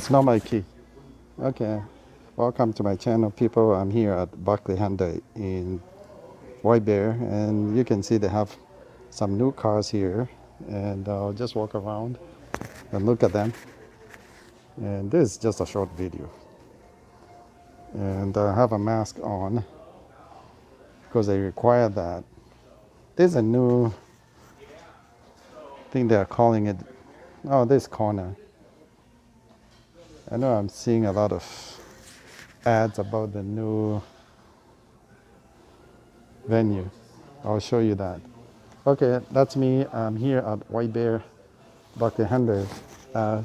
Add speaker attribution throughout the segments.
Speaker 1: It's not my key. Okay. Welcome to my channel, people. I'm here at Buckley Hyundai in White Bear, and you can see they have some new cars here. And I'll just walk around and look at them. And this is just a short video. And I have a mask on because they require that. There's a new thing they're calling it. Oh, this corner. I know I'm seeing a lot of ads about the new venue. I'll show you that. Okay, that's me. I'm here at White Bear, Buckley Hyundai.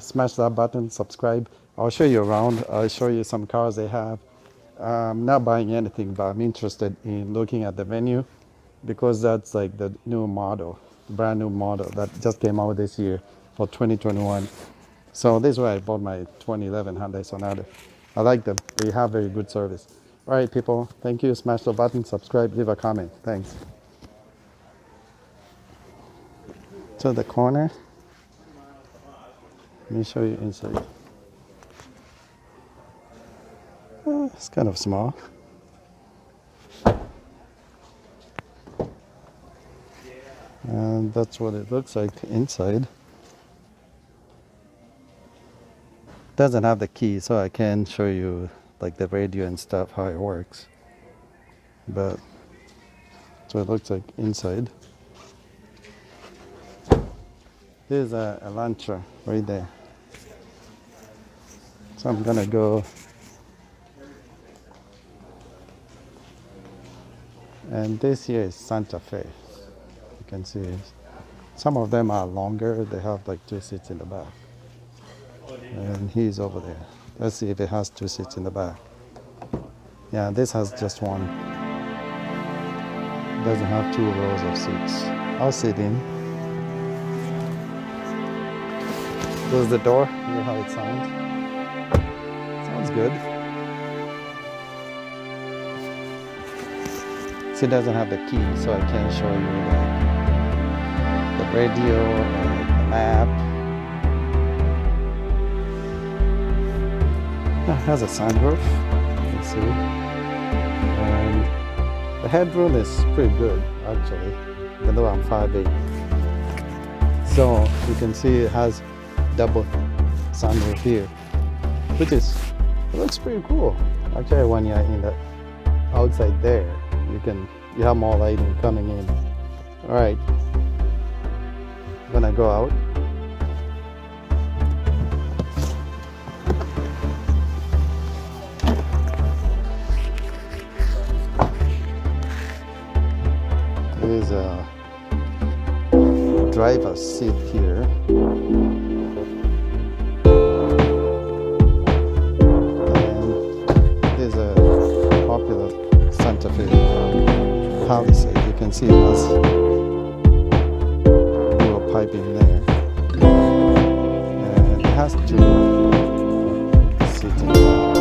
Speaker 1: Smash that button, subscribe. I'll show you around. I'll show you some cars they have. I'm not buying anything, but I'm interested in looking at the venue because that's like the new model, brand new model that just came out this year for 2021. So this is where I bought my 2011 Hyundai Sonata. I like them. They have very good service. All right, people. Thank you. Smash the button, subscribe, leave a comment. Thanks. To the corner. Let me show you inside. It's kind of small. And that's what it looks like inside. Doesn't have the key, so I can show you like the radio and stuff, how it works. But that's what it looks like inside. There's a Elantra right there. So I'm gonna go. And this here is Santa Fe. You can see some of them are longer. They have like 2 seats in the back. And he's over there. Let's see if it has 2 seats in the back. Yeah, this has just one. It doesn't have 2 rows of seats. I'll sit in. Close the door. Hear how it sounds. Sounds good. It doesn't have the key, so I can't show you the radio and the map. It has a sunroof, you can see. And the headroom is pretty good, actually, even though I'm 5'8". So you can see it has double sunroof here, which is, it looks pretty cool. Actually, when you're in the outside there, you have more lighting coming in. All right, I'm gonna go out. There's a driver's seat here. And there's a popular Santa Fe Palisade. You can see it has dual piping there, and it has 2 seats in the back,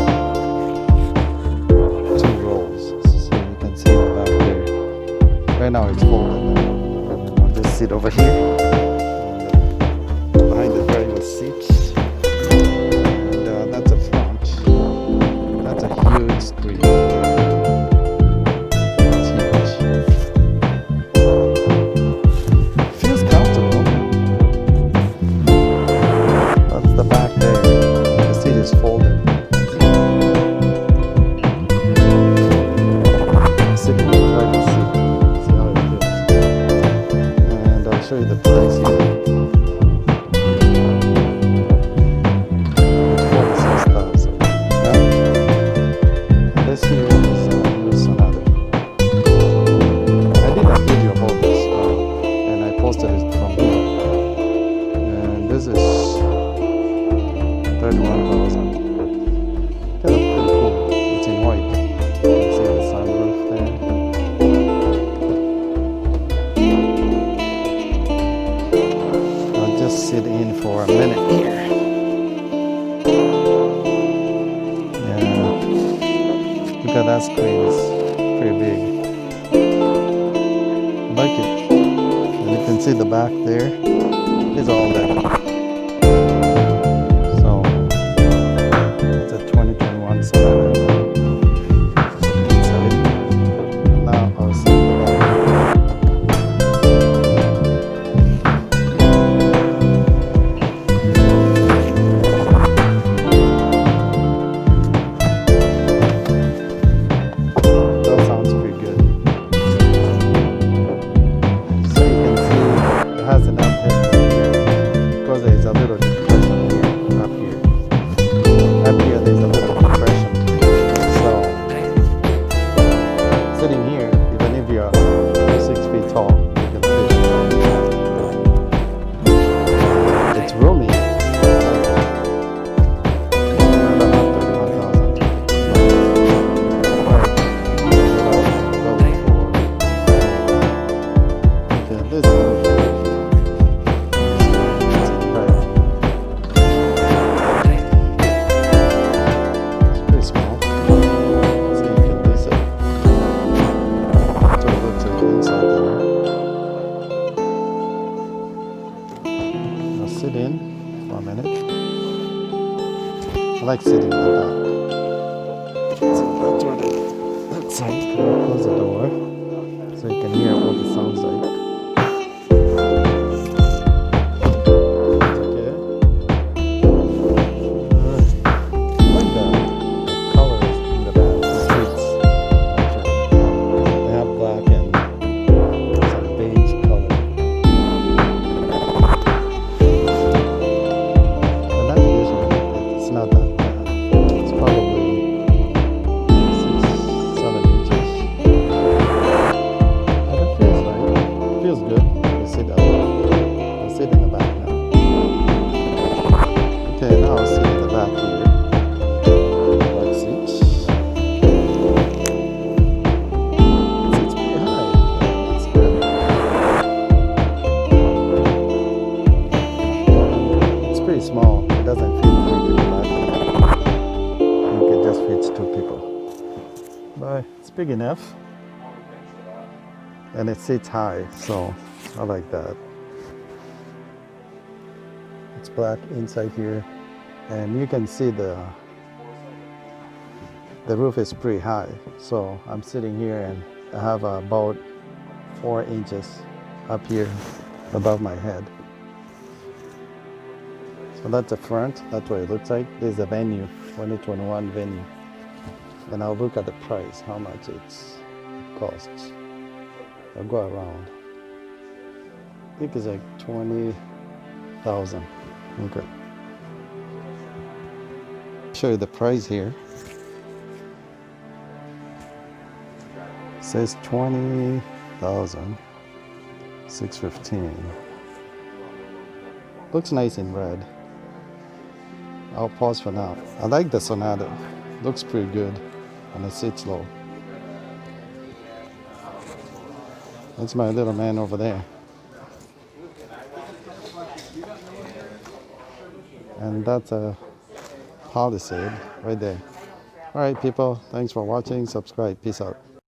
Speaker 1: 2 rows. So you can see the back there. Right now it's folded. I'll just sit over here behind the driver's seat, and that's a front. That's a huge screen. Show you the price here. It's 46,000. And this here is a new Sonata. I did a video about this and I posted it from here. And this is 31,000. Kind of pretty cool. It's in white. You can see the sunroof there. Sit in for a minute here. Yeah, look at that screen, it's pretty big. I like it. And you can see the back there. It's all there. So has enough headroom here because there is a little depression here, up here. Up here there's a little depression. So sitting here, even if you're 6 feet tall, you can fit. It's roomy. Sit in for a minute. I like sitting like that. So that's what that side. Close the door so you can hear what the sounds like. Okay. I like the colors in the back, the streets. Actually, they have black and some beige color. It's not that bad. It's probably 6, 7 inches. And it feels like, it feels good. You sit up. I'll sit in the back now. Okay, now I'll sit in the back here. Like seat. It's pretty high. It's good. It's pretty small. It doesn't fit 3 people. It just fits 2 people. But it's big enough. And it sits high, so I like that. It's black inside here. And you can see the roof is pretty high. So I'm sitting here and I have about 4 inches up here above my head. So that's the front, that's what it looks like. This is a venue, 2021 venue. And I'll look at the price, how much it costs. I'll go around. I think it's like 20,000. Okay. Show you the price here. It says 20,000, 615. Looks nice in red. I'll pause for now. I like the Sonata. Looks pretty good and it sits low. That's my little man over there. And that's a Palisade right there. Alright people, thanks for watching. Subscribe. Peace out.